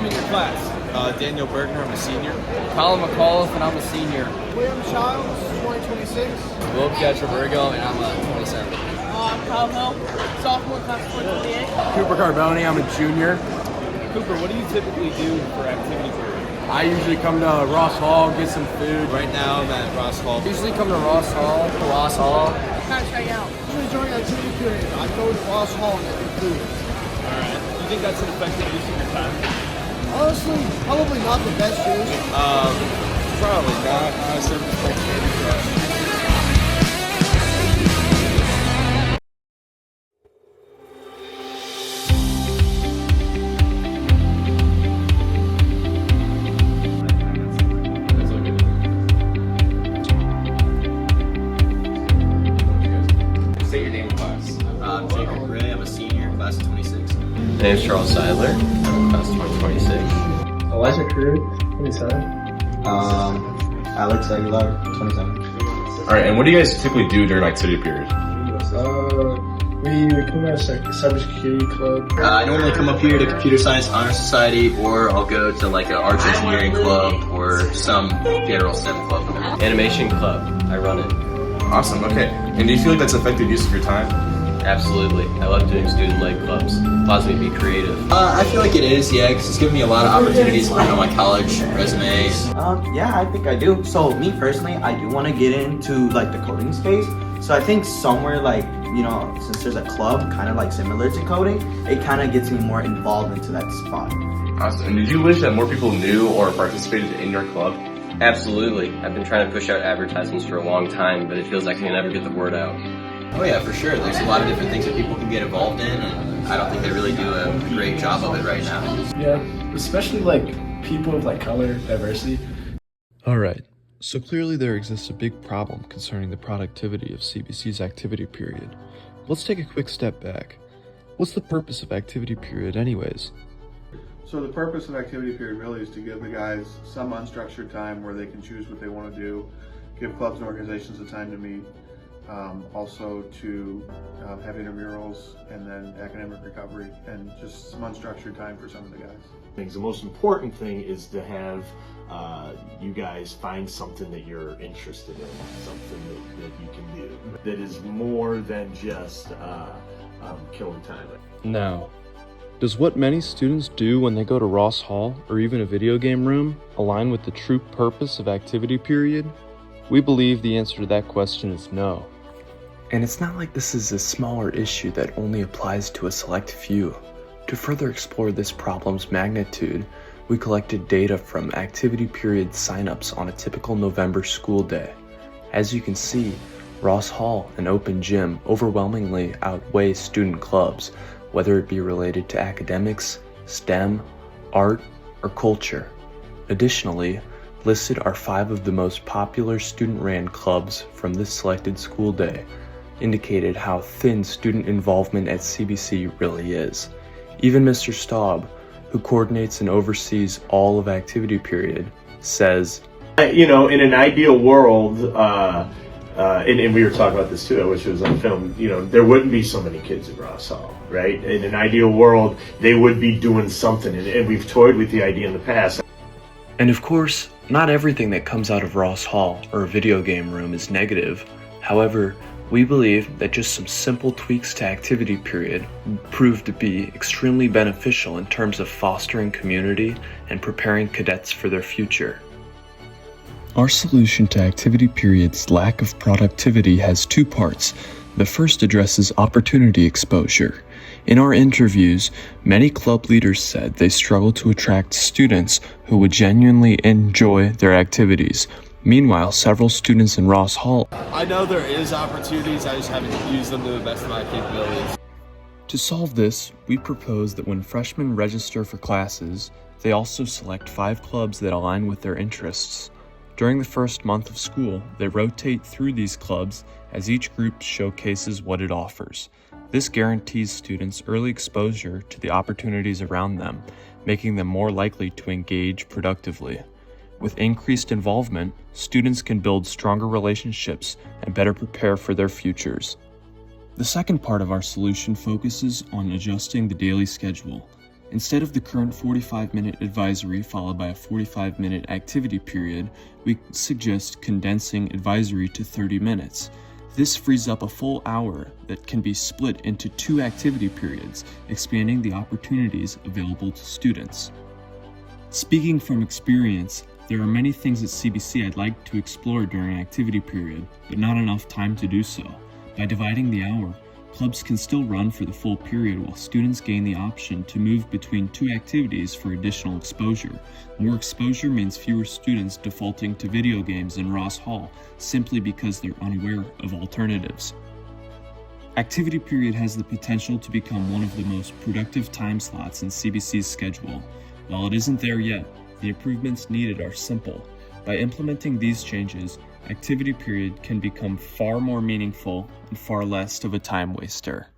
in your class? Daniel Bergner, I'm a senior. Colin McAuliffe, and I'm a senior. William Childs, 2026. Will Trevor, and I'm a 27. Kyle Hill, sophomore, class 2028. Cooper Carboni, I'm a junior. Cooper, what do you typically do for activity period? I usually come to Ross Hall, get some food. Right now I'm at Ross Hall. Usually come to Ross Hall. Kind of hang out. Usually during activity period, I go to Ross Hall and get food. Alright. Do you think that's an effective use of your time? Honestly, probably not the best use. Probably not. Honestly, State your name in class. I'm Jacob Gray, I'm a senior, class of 26. My name is Charles Seidler. I'm in class 2026. Elijah Crew, 27. Alex Aguilar, 27. Alright, and what do you guys typically do during activity period? We come to a cybersecurity club. I normally come up here to Computer Science Honor Society, or I'll go to like an arts engineering club or some general STEM club. Animation club. I run it. Awesome, okay. And do you feel like that's effective use of your time? Absolutely. I love doing student-led clubs. Allows me to be creative. I feel like it is, yeah, because it's given me a lot of opportunities to learn on my college resume. Yeah, I think I do. So me personally, I do want to get into like the coding space. So I think somewhere like, you know, since there's a club kind of like similar to coding, it kind of gets me more involved into that spot. Awesome. And did you wish that more people knew or participated in your club? Absolutely. I've been trying to push out advertisements for a long time, but it feels like I can never get the word out. Oh yeah, for sure. There's a lot of different things that people can get involved in, and I don't think they really do a great job of it right now. Yeah, especially like people of like color, diversity. Alright, so clearly there exists a big problem concerning the productivity of CBC's activity period. Let's take a quick step back. What's the purpose of activity period anyways? So the purpose of activity period really is to give the guys some unstructured time where they can choose what they want to do, give clubs and organizations the time to meet, also to have intramurals and then academic recovery and just some unstructured time for some of the guys. The most important thing is to have you guys find something that you're interested in, something that you can do that is more than just killing time. Now, does what many students do when they go to Ross Hall or even a video game room align with the true purpose of activity period? We believe the answer to that question is no. And it's not like this is a smaller issue that only applies to a select few. To further explore this problem's magnitude, we collected data from activity period signups on a typical November school day. As you can see, Ross Hall and Open Gym overwhelmingly outweigh student clubs, whether it be related to academics, STEM, art, or culture. Additionally, listed are 5 of the most popular student-ran clubs from this selected school day, indicated how thin student involvement at CBC really is. Even Mr. Staub, who coordinates and oversees all of activity period, says, You know, in an ideal world, and we were talking about this too, I wish it was on film, you know, there wouldn't be so many kids at Ross Hall, right? In an ideal world, they would be doing something, and we've toyed with the idea in the past. And of course, not everything that comes out of Ross Hall or a video game room is negative. However, we believe that just some simple tweaks to activity period prove to be extremely beneficial in terms of fostering community and preparing cadets for their future. Our solution to activity period's lack of productivity has 2 parts. The first addresses opportunity exposure. In our interviews, many club leaders said they struggle to attract students who would genuinely enjoy their activities. Meanwhile, several students in Ross Hall, I know there is opportunities, I just haven't used them to the best of my capabilities. To solve this, we propose that when freshmen register for classes, they also select 5 clubs that align with their interests. During the first month of school, they rotate through these clubs as each group showcases what it offers. This guarantees students early exposure to the opportunities around them, making them more likely to engage productively. With increased involvement, students can build stronger relationships and better prepare for their futures. The second part of our solution focuses on adjusting the daily schedule. Instead of the current 45-minute advisory followed by a 45-minute activity period, we suggest condensing advisory to 30 minutes. This frees up a full hour that can be split into 2 activity periods, expanding the opportunities available to students. Speaking from experience, there are many things at CBC I'd like to explore during activity period, but not enough time to do so. By dividing the hour, clubs can still run for the full period while students gain the option to move between 2 activities for additional exposure. More exposure means fewer students defaulting to video games in Ross Hall simply because they're unaware of alternatives. Activity period has the potential to become one of the most productive time slots in CBC's schedule. While it isn't there yet, the improvements needed are simple. By implementing these changes, activity period can become far more meaningful and far less of a time waster.